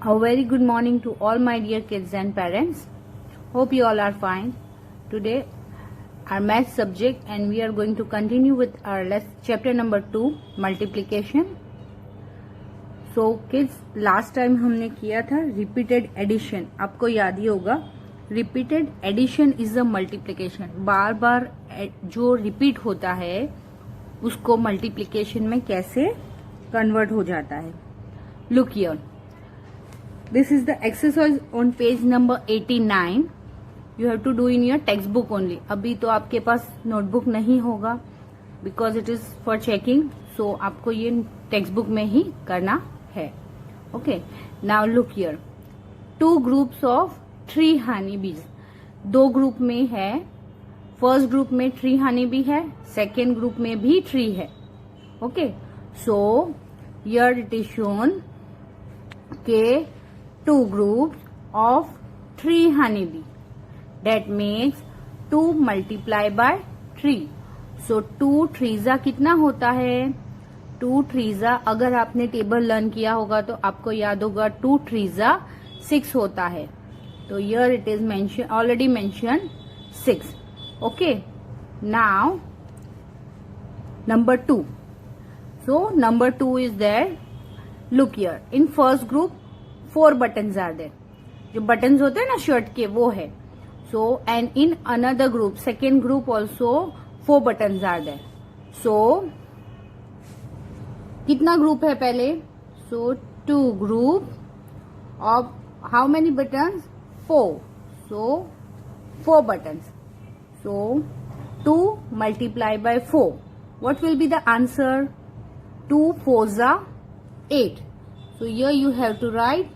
A very good morning to all my dear kids and parents. Hope you all are fine. Today our math subject and we are going to continue with our chapter number 2 multiplication. So kids, last time हमने किया था repeated addition. आपको याद ही होगा repeated addition is a multiplication. बार बार जो repeat होता है उसको multiplication में कैसे convert हो जाता है. Look here. This is the exercise on page number 89. You have to do in your textbook only. अभी तो आपके पास नोटबुक नहीं होगा because it is for checking. So आपको ये टेक्स्ट में ही करना है. Okay. Now look here. 2 groups of 3 honeybees. 2 group में है. फर्स्ट ग्रुप में 3 honeybee है. सेकेंड ग्रुप में भी 3 है. Okay. So here it is shown के 2 groups of 3 honeybee. That makes 2 multiplied by 3. So 2 3 कितना होता है? 2 3 अगर आपने टेबल लर्न किया होगा तो आपको याद होगा 2 3 6 होता है. तो here it is mentioned, already mentioned 6. Okay. Now number 2. So number 2 is there. Look here. In first group 4 buttons are there. जो buttons होते हैं ना शर्ट के वो है. So and in another group, second group also 4 buttons are there. So कितना group है पहले? So 2 group of how many buttons? 4. So 4 buttons. So 2 multiplied by 4. What will be the answer? 2 4s are 8. So here you have to write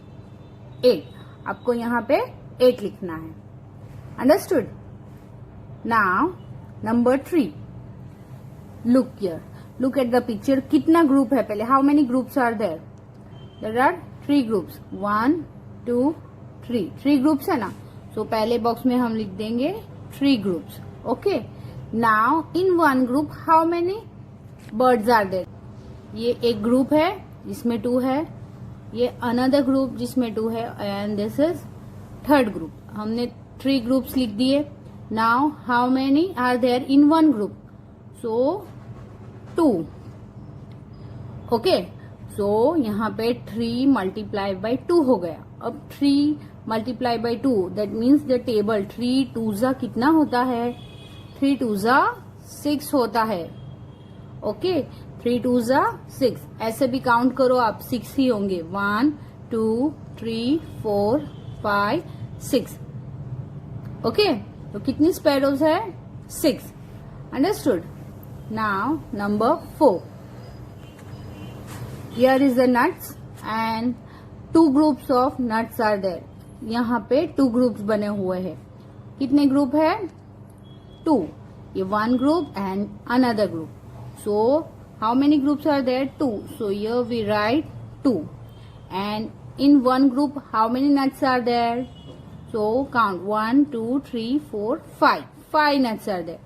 8. आपको यहाँ पे 8 लिखना है. Understood? Now number 3. Look here. Look at the picture. कितना group है पहले? How many groups are there? There are 3 groups. 1 2 3. 3 groups है ना? So पहले बॉक्स में हम लिख देंगे 3 groups. Okay. Now in one group how many birds are there? ये एक ग्रुप है जिसमें 2 है. ये अनदर ग्रुप जिसमें 2 है and this is third group. हमने 3 ग्रुप्स लिख दिए. Now how many are there in one group? So 2. Okay. So यहाँ पे 3 multiplied by 2 हो गया. अब 3 multiplied by 2 that means the table 3 2 कितना होता है? 3 2 6 होता है. ओके. 3 2 6. ऐसे भी काउंट करो आप, 6 ही होंगे. 1 2 3 4 5 6. ओके. तो कितनी स्पैरोज है? 6. Understood? Now number 4. Here is the nuts and 2 groups of nuts are there. यहाँ पे 2 ग्रुप्स बने हुए हैं. कितने ग्रुप है? 2. ये 1 group and another group. So how many groups are there? 2. So here we write 2. And in one group how many nuts are there? So count 1 2 3 4 5. 5 nuts are there.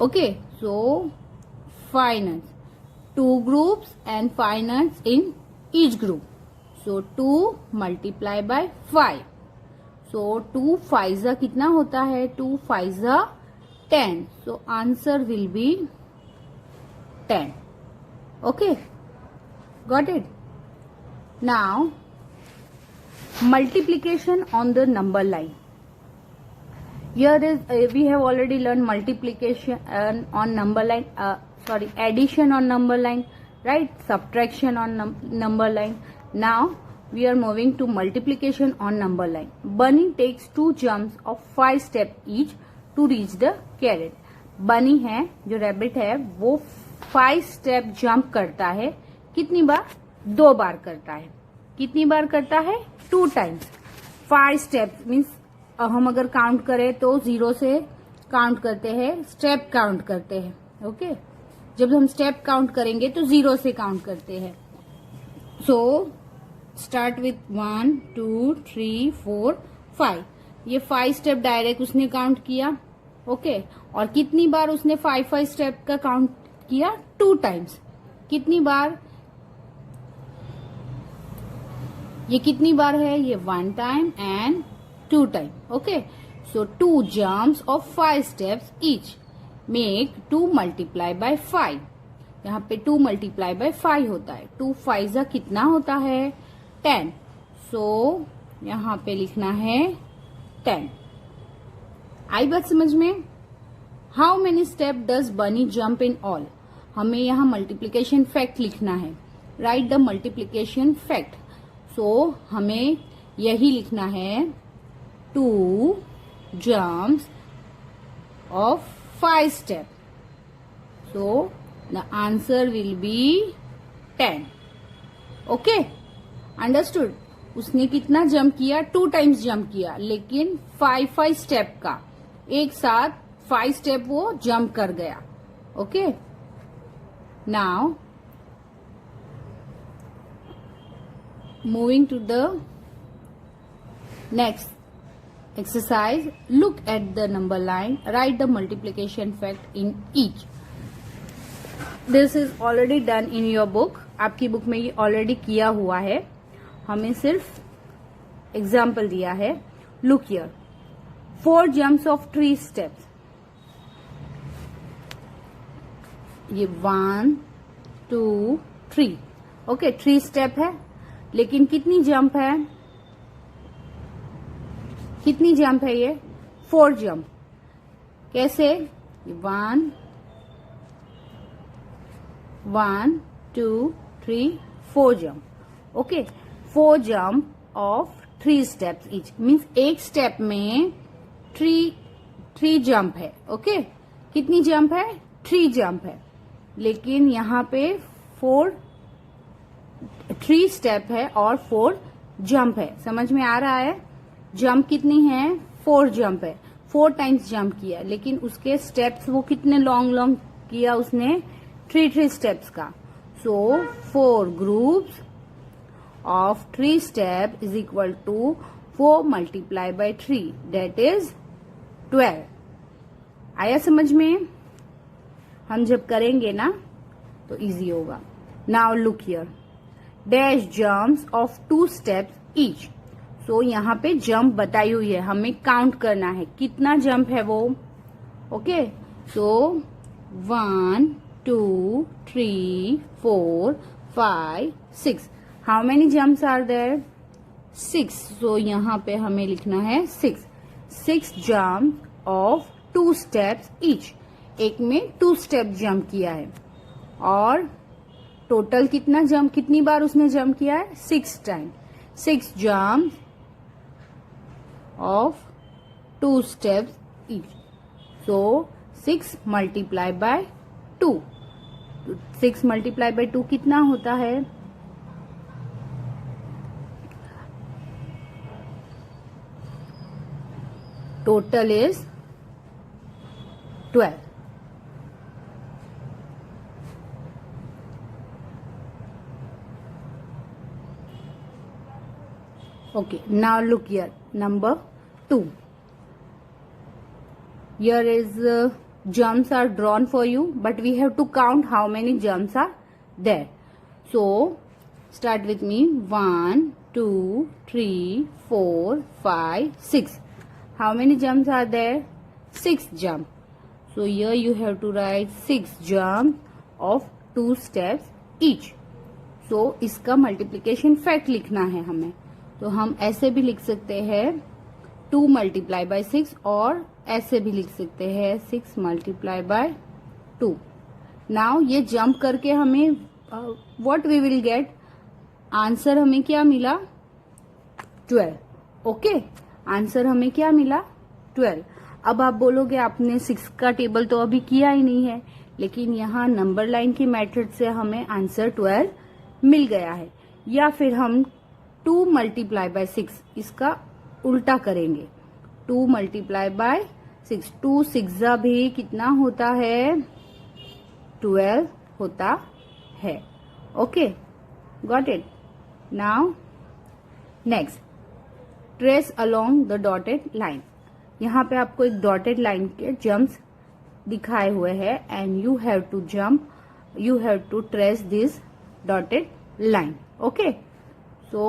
Okay. So 5 nuts. 2 groups and 5 nuts in each group. So 2 multiplied by 5. So 2 5 कितना होता है? 2 5 10. So answer will be 10. Okay. Got it? Now multiplication on the number line. Here is we have already learned multiplication on number line. Addition on number line, right? Subtraction on number line. Now we are moving to multiplication on number line. Bunny takes 2 jumps of 5 steps each to reach the carrot. Bunny है जो rabbit है वो 5 step jump करता है. कितनी बार? 2 बार करता है. कितनी बार करता है? 2 टाइम्स. 5 स्टेप मीन्स हम अगर काउंट करें तो 0 से काउंट करते हैं, स्टेप काउंट करते हैं. ओके. जब हम स्टेप काउंट करेंगे तो 0 से काउंट करते हैं. So start with 1 2 3 4 5. ये 5 स्टेप डायरेक्ट उसने काउंट किया. ओके. और कितनी बार उसने 5 स्टेप का काउंट किया? 2 टाइम्स. कितनी बार? ये कितनी बार है? ये 1 time and 2 time. Okay, so 2 jumps of 5 steps each make 2 multiply by 5. यहाँ पे 2 मल्टीप्लाई बाय 5 होता है. 2 5 कितना होता है? 10. सो यहाँ पे लिखना है 10. आई बात समझ में? How many step does bunny jump in all? हमें यहाँ मल्टीप्लीकेशन फैक्ट लिखना है. Right the multiplication fact. So हमें यही लिखना है 2 jumps of 5 step. So the answer will be 10. Okay, understood? उसने कितना जंप किया? 2 टाइम्स जंप किया, लेकिन 5 स्टेप का. एक साथ 5 स्टेप वो जंप कर गया. Okay, now moving to the next exercise. Look at the number line. Write the multiplication fact in each. This is already done in your book. आपकी बुक में ये ऑलरेडी किया हुआ है. हमें सिर्फ एग्जाम्पल दिया है. Look here. 4 jumps of 3 steps. ये 1 2 3. ओके, 3 स्टेप है, लेकिन कितनी जंप है? कितनी जंप है ये? 4 जंप. कैसे? 1 1 2 3 4 jump. Okay, 4 jump of 3 steps each means एक स्टेप में 3 जंप है. ओके, कितनी जंप है? 3 जंप है, लेकिन यहाँ पे 3 स्टेप है और 4 जंप है. समझ में आ रहा है? जंप कितनी है? 4 जंप है. 4 टाइम्स जंप किया, लेकिन उसके स्टेप्स वो कितने लॉन्ग किया उसने? 3 स्टेप्स का. So 4 groups of 3 step is equal to 4 multiply by 3, that is 12. आया समझ में? हम जब करेंगे ना तो इजी होगा. Now look here. Dash jumps of 2 steps each. So यहाँ पे जंप बताई हुई है, हमें काउंट करना है कितना जंप है वो. Okay, so 1 2 3 4 5 6. How many jumps are there? 6. So यहाँ पे हमें लिखना है 6 जम्प ऑफ 2 स्टेप्स ईच. एक में 2 स्टेप जंप किया है, और टोटल कितना जंप, कितनी बार उसने जंप किया है? 6 time. 6 jump of 2 steps each. So 6 multiply by 2. 6 multiply by 2 कितना होता है? Total is 12. Okay, now look here. Number 2. Here is jumps are drawn for you, but we have to count how many jumps are there. So start with me. 1 2 3 4 5 6. How many jumps are there? 6 jump. So here you have to write 6 jump of 2 steps each. So इसका multiplication fact लिखना है हमें. तो हम ऐसे भी लिख सकते हैं 2 मल्टीप्लाई बाय 6, और ऐसे भी लिख सकते हैं 6 मल्टीप्लाई बाय 2. नाउ ये जंप करके हमें what we will get? Answer हमें क्या मिला? 12. ओके, आंसर हमें क्या मिला? 12. अब आप बोलोगे आपने 6 का टेबल तो अभी किया ही नहीं है, लेकिन यहाँ नंबर लाइन की मेथड से हमें आंसर 12 मिल गया है. या फिर हम 2 मल्टीप्लाई बाय 6 इसका उल्टा करेंगे. 2 मल्टीप्लाई बाय 6. 2 6 भी कितना होता है? 12 होता है. Okay, got it. Now next, trace along the dotted line. यहाँ पे आपको एक डॉटेड लाइन के जम्प्स दिखाए हुए हैं, and you have to trace this dotted line. Okay, so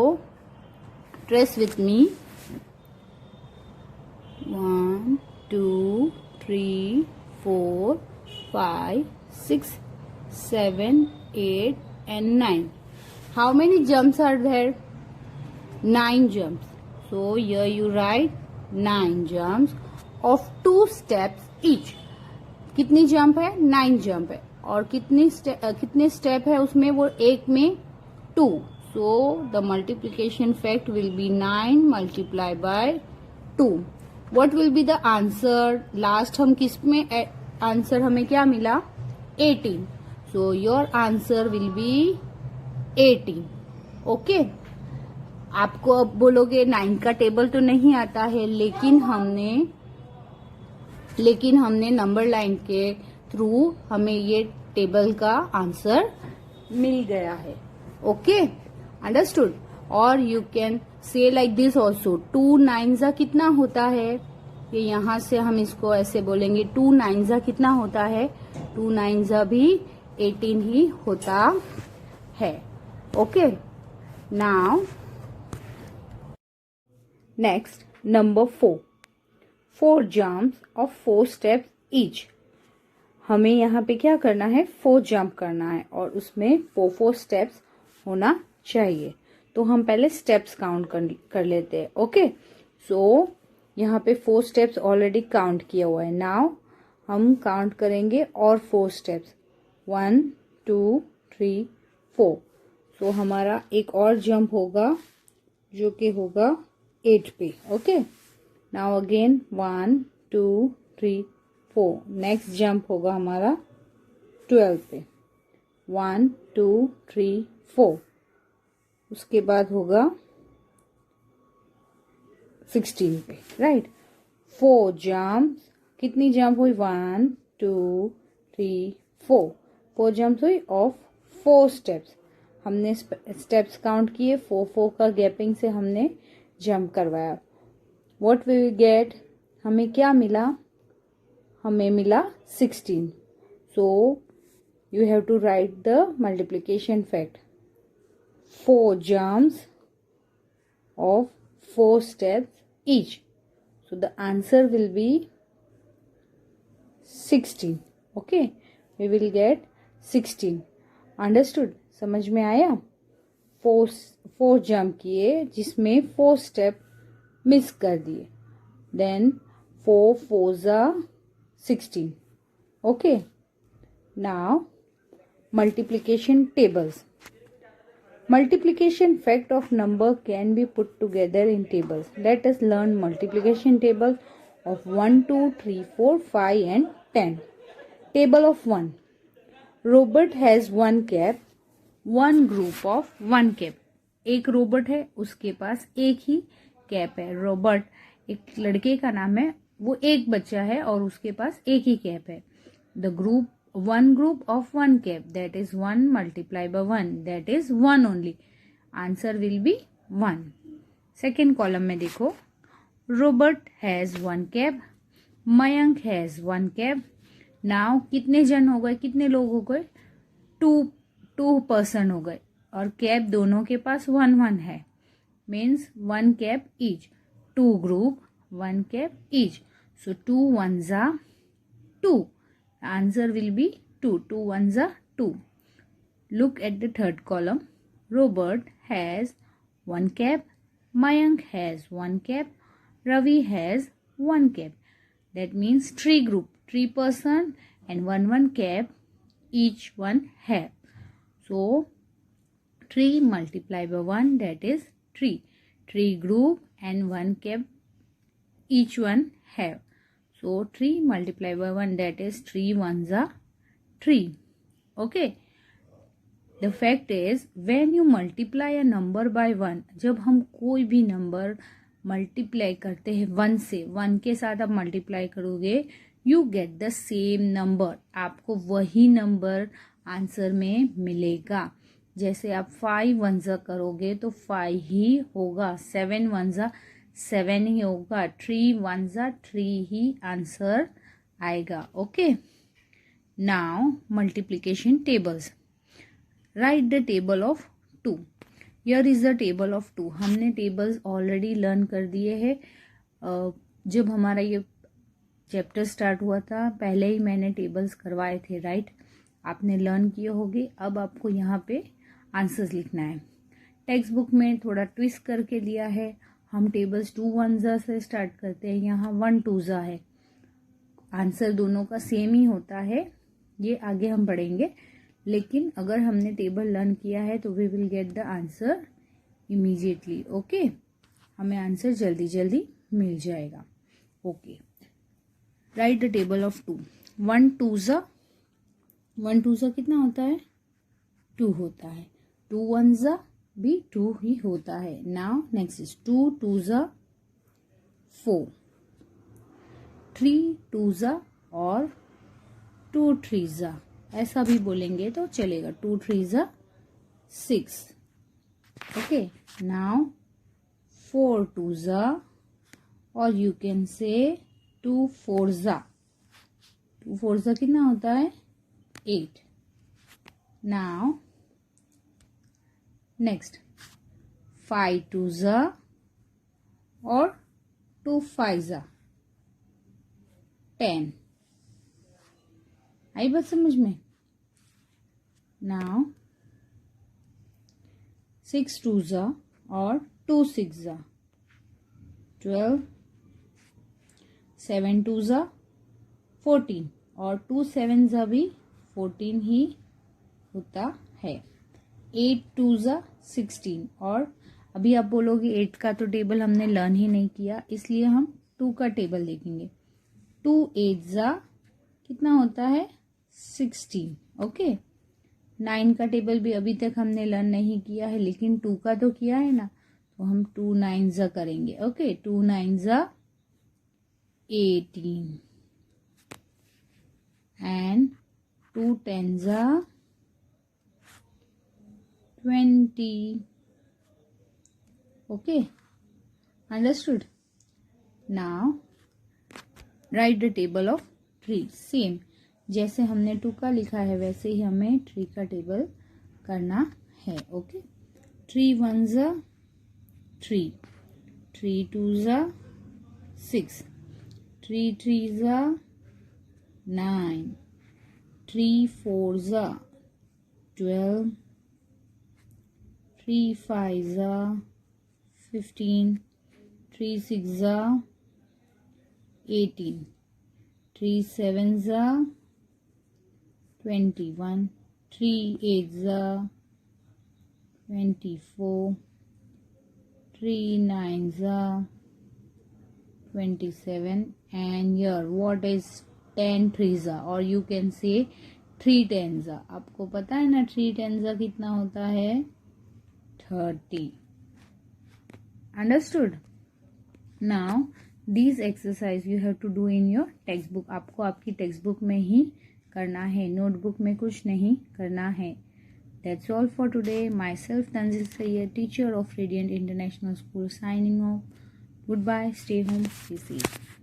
Trace with me. 1, 2, 3, 4, 5, 6, 7, 8 and 9. How many jumps are there? 9 jumps. So here you write 9 jumps of 2 steps each. कितनी jump है? 9 jump है. और कितने step है उसमें? वो एक में 2. So the multiplication fact will be 9 multiplied by 2. What will be the answer? Last हम किस में आंसर हमें क्या मिला? 18. So your answer will be 18. Okay. आपको अब बोलोगे 9 का टेबल तो नहीं आता है, लेकिन हमने नंबर लाइन के थ्रू हमें ये टेबल का आंसर मिल गया है. Okay, understood. और you can say like this also. 2 9 कितना होता है? ये यहाँ से हम इसको ऐसे बोलेंगे. 2 9 कितना होता है? 2 9 भी 18 ही होता है. Okay. Now next number 4. 4 jumps of 4 steps each. हमें यहाँ पे क्या करना है? 4 जंप करना है और उसमें 4 स्टेप्स होना चाहिए. तो हम पहले स्टेप्स काउंट कर लेते हैं. ओके. सो यहाँ पे 4 स्टेप्स ऑलरेडी काउंट किया हुआ है. नाउ हम काउंट करेंगे और 4 स्टेप्स. 1 2 3 4. सो हमारा एक और जंप होगा जो कि होगा 8 पे. Okay. Now again 1 2 3 4. Next jump होगा हमारा 12 पे. 1 2 3 4. उसके बाद होगा 16 पे. राइट. 4 जंप्स. कितनी जंप हुई? 1 2 3 4. 4 जंप्स हुई ऑफ 4 स्टेप्स. हमने स्टेप्स काउंट किए. 4 का गैपिंग से हमने जंप करवाया. What we will get? हमें क्या मिला? हमें मिला 16. So you have to write the multiplication fact. 4 jumps of 4 steps each. So the answer will be 16. Okay. We will get 16. Understood? समझ में आया? 4 जंप किए जिसमें 4 स्टेप मिस कर दिए. Then 4 4s are 16. Okay. Now multiplication tables. Multiplication fact of number can be put together in tables. Let us learn multiplication tables of 1 2 3 4 5 and 10. Table of 1. Robert has 1 cap. One group of 1 cap. एक robot है, उसके पास एक ही cap है. Robert एक लड़के का नाम है. वो एक बच्चा है और उसके पास एक ही कैप है. The group one group of 1 cap, that is 1 multiplied by 1, that is 1 only. Answer will be 1. Second column में देखो. Robert has 1 cap. Mayank has 1 cap. Now कितने जन हो गए? कितने लोग हो गए? 2 person हो गए और कैप दोनों के पास 1 1 है. Means 1 cap each. 2 group 1 cap each. So 2 1s are 2. Answer will be 2. 2 1s are 2. Look at the third column. Robert has 1 cap. Mayank has 1 cap. Ravi has 1 cap. That means 3 group, 3 person and 1 1 cap each one have. So 3 multiplied by 1, that is 3. 3 group and 1 cap each one have. So 3 multiplied by 1, that is 3 1s are 3. Okay. The fact is, when you multiply a number by 1, जब हम कोई भी number multiply करते हैं 1 से, 1 के साथ आप मल्टीप्लाई करोगे, you get the same number. आपको वही नंबर आंसर में मिलेगा. जैसे आप 5 1s करोगे तो 5 ही होगा. 7 1s 7 ही होगा. 3 1s 3 ही आंसर आएगा. Okay. Now multiplication tables. Right the table of 2. Here is the table of 2। हमने टेबल्स ऑलरेडी लर्न कर दिए हैं। जब हमारा ये चैप्टर स्टार्ट हुआ था पहले ही मैंने टेबल्स करवाए थे, राइट? आपने लर्न किए होंगे। अब आपको यहाँ पे आंसर्स लिखना है। टेक्स्ट बुक में थोड़ा ट्विस्ट करके दिया है। हम टेबल्स 2 1 से स्टार्ट करते हैं, यहाँ 1 2 है। आंसर दोनों का सेम ही होता है, ये आगे हम पढ़ेंगे। लेकिन अगर हमने टेबल लर्न किया है तो we will get the answer immediately. Okay, हमें आंसर जल्दी जल्दी मिल जाएगा। Okay, right the table of 2। 1 2 कितना होता है? 2 होता है। 2 1 भी 2 ही होता है। नाउ नेक्स्ट इज 2 2 4, 3 2 और 2 3 ऐसा भी बोलेंगे तो चलेगा। 2 3 6। ओके, नाउ 4 2 और यू कैन से 2 4 2 4 कितना होता है? 8। नाउ नेक्स्ट 5 2 और 2 5 10। आई बात समझ में? नाउ 6 2 और 2 6 12। 7 2 14 और 2 7 भी 14 ही होता है। 8 2 16 और अभी आप बोलोगे 8 का तो टेबल हमने लर्न ही नहीं किया, इसलिए हम 2 का टेबल देखेंगे। 2 8 कितना होता है? 16। ओके, 9 का टेबल भी अभी तक हमने लर्न नहीं किया है, लेकिन 2 का तो किया है ना, तो हम 2 9 करेंगे। Okay, 2 9 18 and 2 10 20. Okay, understood? Now write the table of 3. Same जैसे हमने 2 का लिखा है वैसे ही हमें 3 का टेबल करना है। Okay, 3 1 3, 3 2 6, 3 3 9, 3 4 12, 3 5 15, 3 6 18, 3 7 21, 3 8 24, 3 9 27, and here what is 10 3 or you can say 3 10। आपको पता है ना 3 10 कितना होता है? 30। Understood? Now this exercise you have to do in your textbook. आपको आपकी टेक्स्ट बुक में ही करना है, नोटबुक में कुछ नहीं करना है। That's all for today. Myself Tanzil Syed, teacher of radiant international school, signing off. Goodbye, stay home, stay safe.